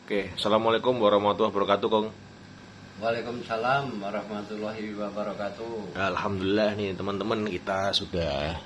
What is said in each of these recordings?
Oke, Assalamualaikum warahmatullahi wabarakatuh, Kong. Waalaikumsalam warahmatullahi wabarakatuh. Alhamdulillah nih teman-teman, kita sudah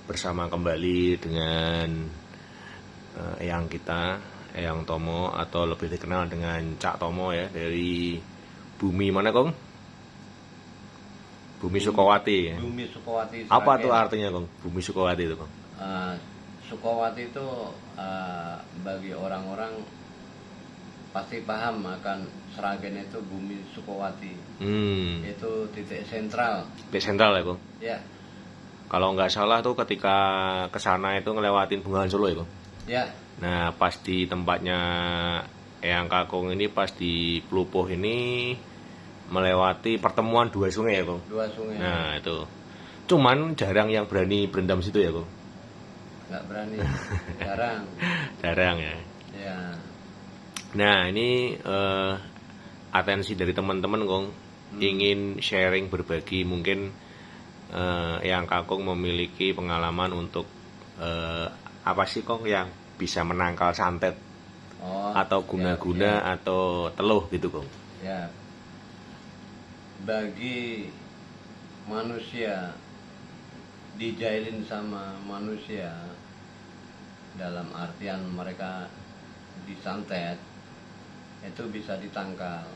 bersama kembali dengan Eyang kita, Eyang Tomo, atau lebih dikenal dengan Cak Tomo ya, dari bumi mana, Kong? Bumi Sukowati ya. Bumi Sukowati. Apa tuh artinya, Kong? Bumi Sukowati itu, Kong? Sukowati itu bagi orang-orang pasti paham akan Sragen itu bumi Sukowati. Itu titik sentral. Titik sentral ya, Kong? Ya. Kalau nggak salah tuh ketika kesana itu ngelewatin Bengawan Solo ya, Kong? Ya. Nah, pas di tempatnya Eyang Kakung ini, pas di Plupuh ini melewati pertemuan dua sungai ya, Kong? Dua sungai. Nah, itu. Cuman jarang yang berani berendam situ ya, Kong? Nggak berani. Jarang. Jarang ya. Ya. Nah, ini atensi dari teman-teman, Kong. Ingin sharing, berbagi. Mungkin Eyang Kakung memiliki pengalaman untuk apa sih, Kong, yang bisa menangkal santet atau guna-guna atau teluh gitu, Kong? Ya. Bagi manusia dijailin sama manusia dalam artian mereka disantet, itu bisa ditangkal.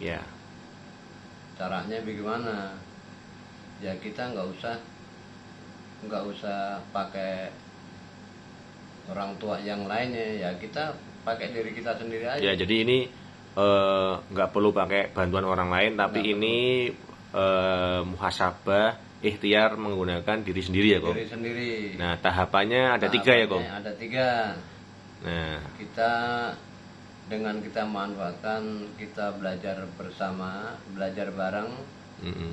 Ya. Caranya bagaimana? Ya kita nggak usah pakai orang tua yang lainnya, ya kita pakai diri kita sendiri aja. Ya, jadi ini nggak perlu pakai bantuan orang lain, tapi ini muhasabah, ikhtiar menggunakan diri sendiri ya, Kong? Diri sendiri. Nah, tahapannya ada 3 ya, Kong? Ada 3. Nah, dengan kita manfaatkan, kita belajar bersama, belajar bareng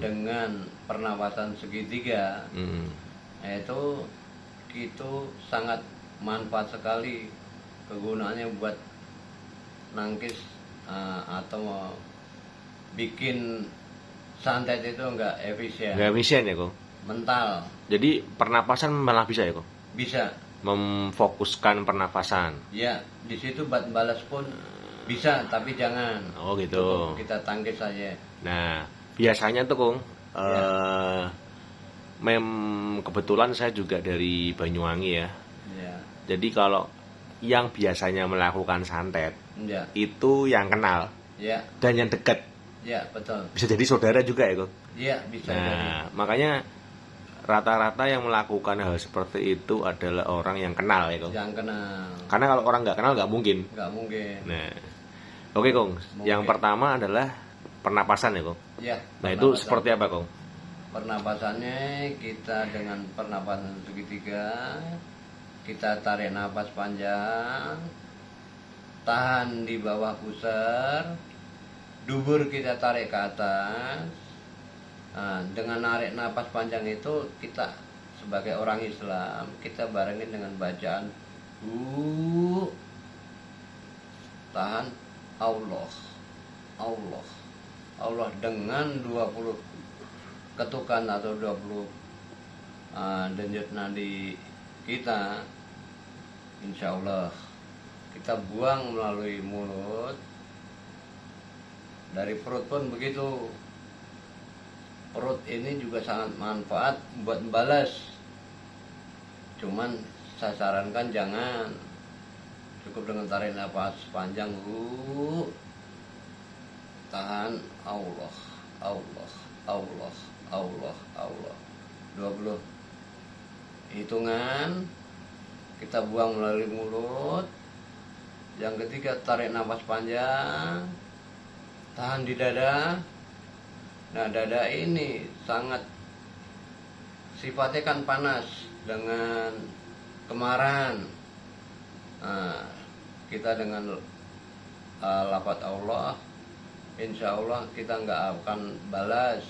dengan pernapasan segitiga, itu sangat manfaat sekali kegunaannya buat nangkis atau bikin santet itu enggak efisien. nggak efisien ya, Kong? Mental. Jadi pernapasan malah bisa ya, Kong? Bisa. Memfokuskan pernapasan. Ya, di situ balas pun bisa, tapi jangan. Oh gitu. Cukup kita tangkis saja. Nah, biasanya tuh, Kong, kebetulan saya juga dari Banyuwangi ya. Ya. Jadi kalau yang biasanya melakukan santet itu yang kenal dan yang dekat. Ya, betul. Bisa jadi saudara juga ya, Kong? Iya, bisa. Nah, makanya rata-rata yang melakukan hal seperti itu adalah orang yang kenal ya, Kong? Yang kenal. Karena kalau orang nggak kenal nggak mungkin. Nggak mungkin. Nah, oke, Kong. Yang pertama adalah pernapasan ya, Kong? Ya. Nah, itu seperti apa, Kong? Pernapasannya kita dengan pernapasan segitiga, kita tarik nafas panjang, tahan di bawah pusar, dubur kita tarik ke atas. Nah, dengan narik nafas panjang itu, kita sebagai orang Islam, kita barengin dengan bacaan tahan Allah dengan 20 ketukan atau 20 denyut nadi kita. Insya Allah kita buang melalui mulut, dari perut pun begitu. Perut ini juga sangat manfaat buat membalas. Cuman saya sarankan jangan, cukup dengan tarik nafas panjang, tahan Allah 20 hitungan, kita buang melalui mulut. Yang ketiga tarik nafas panjang, tahan di dada. Nah, dada ini sangat sifatnya kan panas dengan kemarahan. Nah, kita dengan lafaz Allah, insya Allah kita nggak akan balas.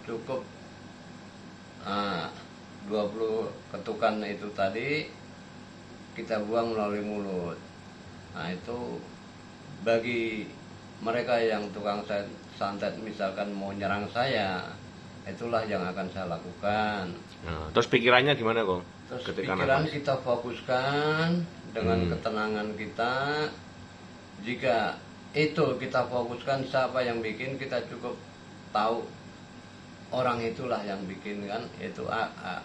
Cukup 20 ketukan itu tadi kita buang melalui mulut. Nah, itu bagi mereka yang tukang santet misalkan mau nyerang saya, itulah yang akan saya lakukan. Nah, terus pikirannya gimana, Kong? Terus pikiran kita fokuskan dengan ketenangan kita, Jika itu kita fokuskan siapa yang bikin, kita cukup tahu orang itulah yang bikin kan, itu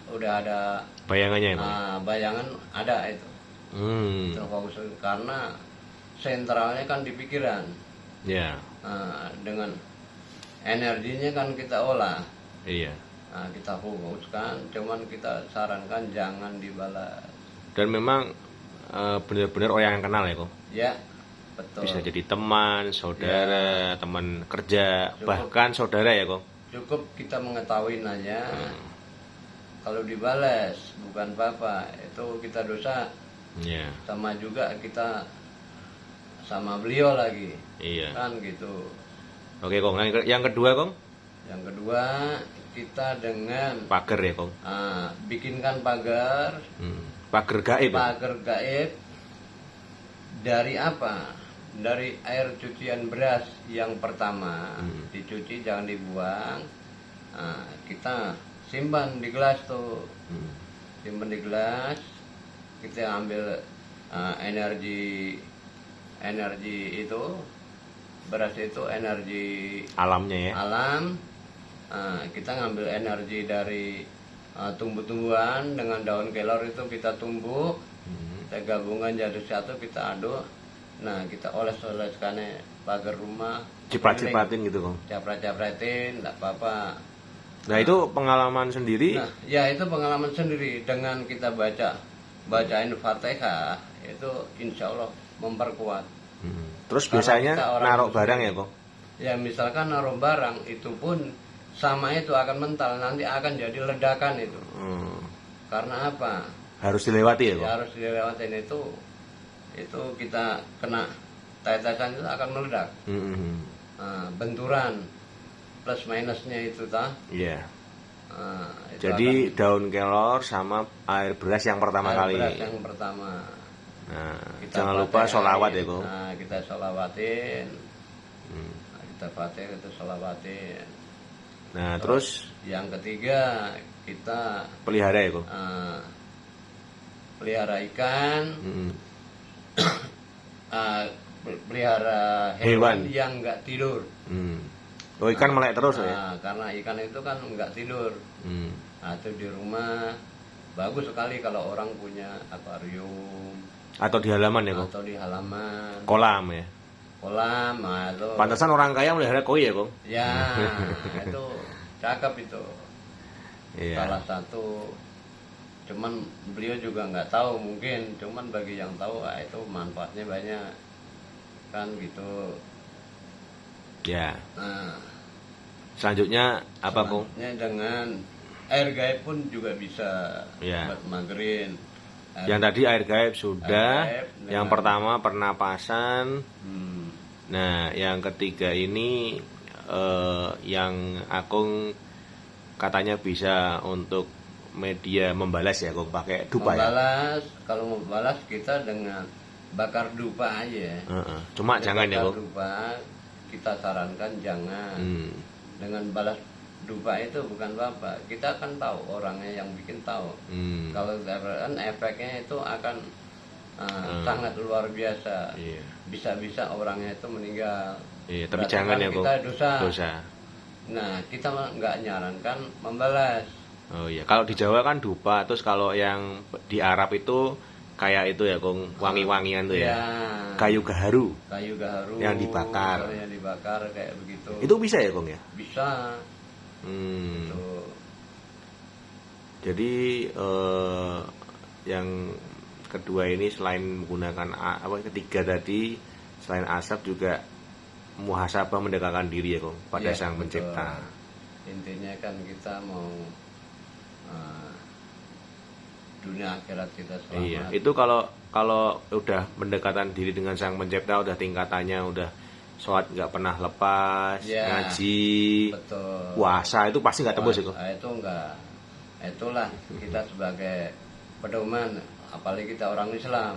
udah ada Bayangannya ya, Bang? bayangan ada itu. Hmm. Itu fokus karena sentralnya kan di pikiran. Ya. Dengan energinya kan kita olah. Iya. Kita fokuskan, cuman kita sarankan jangan dibalas. Dan memang benar-benar orang yang kenal ya, Kong? Ya, betul. Bisa jadi teman, saudara, teman kerja, Cukup. bahkan saudara ya, Kong? Cukup kita mengetahui aja. Kalau dibalas bukan apa-apa, itu kita dosa. Iya. Sama juga kita sama beliau lagi. Iya. Kan gitu. Oke, Kong. Yang kedua, Kong? Yang kedua, kita dengan Pagar ya, Kong? bikinkan pagar. Pagar gaib ya? Pagar gaib dari apa? Dari air cucian beras yang pertama. Dicuci, jangan dibuang. Kita simpan di gelas tuh. Simpan di gelas. Kita ambil energi itu, beras itu energi Alamnya ya? alam. Kita ngambil energi dari tumbuh-tumbuhan dengan daun kelor itu kita tumbuk, kita gabungkan jadi satu, kita aduk. Nah, kita oles-oleskan pagar rumah, Ciprat-cipratin gitu, Kong? caprat-capratin, enggak apa-apa. Nah, itu pengalaman sendiri? Nah, ya itu pengalaman sendiri. Dengan kita bacain Fatihah, itu insya Allah memperkuat. Terus Karena biasanya kita orang naruh muslim. barang ya, Kong? Ya misalkan naruh barang itu pun sama itu akan mental, nanti akan jadi ledakan itu. Karena apa? Harus dilewati ya, Kong? Ya harus dilewatin itu kita kena tetesan itu akan meledak. Benturan plus minusnya itu Iya. itu Jadi daun kelor sama air beras yang pertama akan kali. beras yang pertama. Nah, Kita jangan lupa pakai sholawat air. ya, Kong? Nah, kita sholawatin. Kita pakai itu sholawatin. Nah, terus Yang ketiga kita pelihara ya, Kong? pelihara ikan, pelihara hewan yang nggak tidur. Oh, ikan melek terus ya? Karena ikan itu kan nggak tidur. Itu di rumah bagus sekali kalau orang punya akuarium Atau di halaman ya, Kong? atau di halaman Kolam ya? kolam. Itu Pantesan orang kaya melihara koi ya, Kong? ya itu cakep itu. Iya. Salah satu, cuman beliau juga nggak tahu mungkin, cuman bagi yang tahu itu manfaatnya banyak kan gitu. Ya. Nah, Selanjutnya apa, Kong? selanjutnya dengan air gaib pun juga bisa Ya. buat magerin. Yang tadi air gaib sudah. Air gaib Yang dengan- pertama pernapasan. Hmm, Nah, yang ketiga ini yang Akung katanya bisa untuk media membalas ya, Kong, pakai dupa ya. membalas, kalau membalas kita dengan bakar dupa aja. Cuma Dengan jangan ya, bakar Kong. dupa kita sarankan jangan. Dengan balas dupa itu bukan apa, kita kan tahu orangnya yang bikin tahu. Kalau kan efeknya itu akan sangat luar biasa. Iya. Bisa-bisa orangnya itu meninggal. Iya, tapi Berarti jangan kan ya, Kong. kita dosa. Dosa. Nah, kita nggak nyarankan membalas. Oh iya, kalau di Jawa kan dupa, terus kalau yang di Arab itu kayak itu ya, Kong, wangi-wangian tuh ya. Kayu gaharu. Kayu gaharu Yang dibakar. yang dibakar kayak begitu. Itu bisa ya, Kong ya? Bisa. Tuh. Jadi yang kedua ini selain menggunakan ketiga tadi, selain asap juga muhasabah mendekatkan diri ya, Kong, pada Ya, Sang betul. Pencipta. Intinya kan kita mau dunia akhirat kita selamat. Iya, itu kalau udah mendekatan diri dengan Sang Pencipta, udah tingkatannya udah sholat nggak pernah lepas, Ya, ngaji, betul. puasa itu pasti nggak tembus ya, Kong? Itu enggak. Itulah kita sebagai pedoman, apalagi kita orang Islam.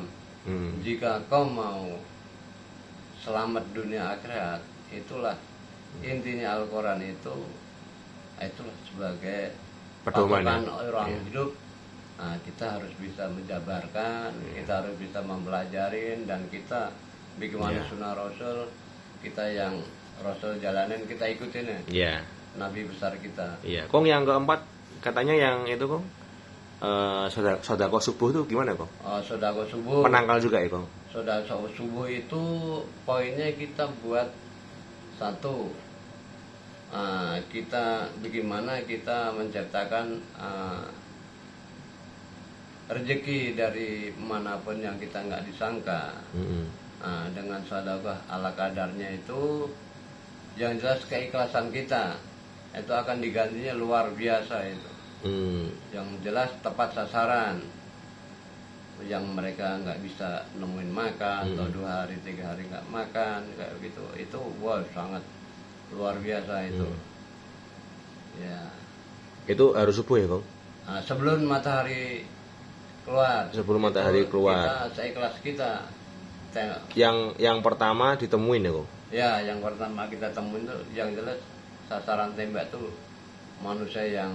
Jika kau mau selamat dunia akhirat, itulah intinya Al-Quran itulah sebagai Pedoman ya? patokan orang hidup. Nah, kita harus bisa menjabarkan, kita harus bisa mempelajarin, dan kita bagaimana Ya. sunnah Rasul, kita yang Rasul jalanin kita ikutin ya. Iya. Nabi besar kita. Iya. Kong yang keempat katanya yang itu Kong sodako subuh tuh gimana Kong? Sodako subuh. Penangkal juga ya Kong? Sodako subuh itu poinnya kita buat satu, kita bagaimana kita menciptakan rezeki dari manapun yang kita nggak disangka. Dengan sedekah ala kadarnya itu, yang jelas keikhlasan kita itu akan digantinya luar biasa itu. Yang jelas tepat sasaran. Yang mereka nggak bisa nemuin makan atau 2 hari 3 hari nggak makan kayak gitu, itu wah sangat luar biasa itu. Ya. Itu harus subuh ya Kong? Sebelum matahari keluar. Sebelum itu matahari keluar. Kita seikhlas kita. Yang pertama ditemuin ya Kong? Ya, yang pertama kita temuin tuh yang jelas sasaran tembak tuh manusia yang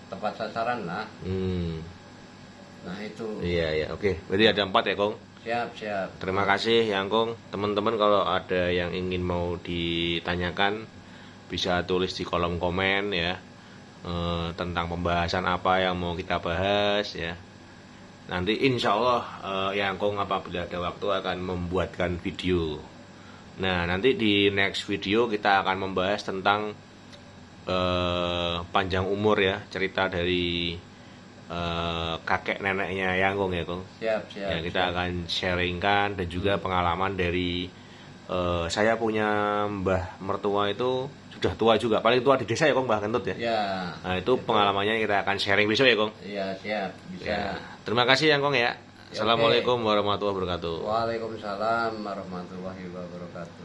tepat sasaran lah. Nah itu. Iya, oke. Berarti ada 4 ya Kong? Siap. Terima kasih Yang Kong. Teman-teman kalau ada yang ingin mau ditanyakan bisa tulis di kolom komen ya, tentang pembahasan apa yang mau kita bahas ya. Nanti insya Allah Yang Kong apabila ada waktu akan membuatkan video. Nah nanti di next video kita akan membahas tentang panjang umur ya, cerita dari kakek neneknya Yang Kong ya Kong. Siap. Ya, kita akan sharingkan dan juga pengalaman dari saya punya mbah mertua itu sudah tua juga, paling tua di desa ya Kong, Mbah Kentut ya. Ya. Nah itu pengalamannya kita akan sharing besok ya Kong. Iya siap, bisa. Ya. Terima kasih Yang Kong ya. Assalamualaikum warahmatullahi wabarakatuh. Waalaikumsalam warahmatullahi wabarakatuh.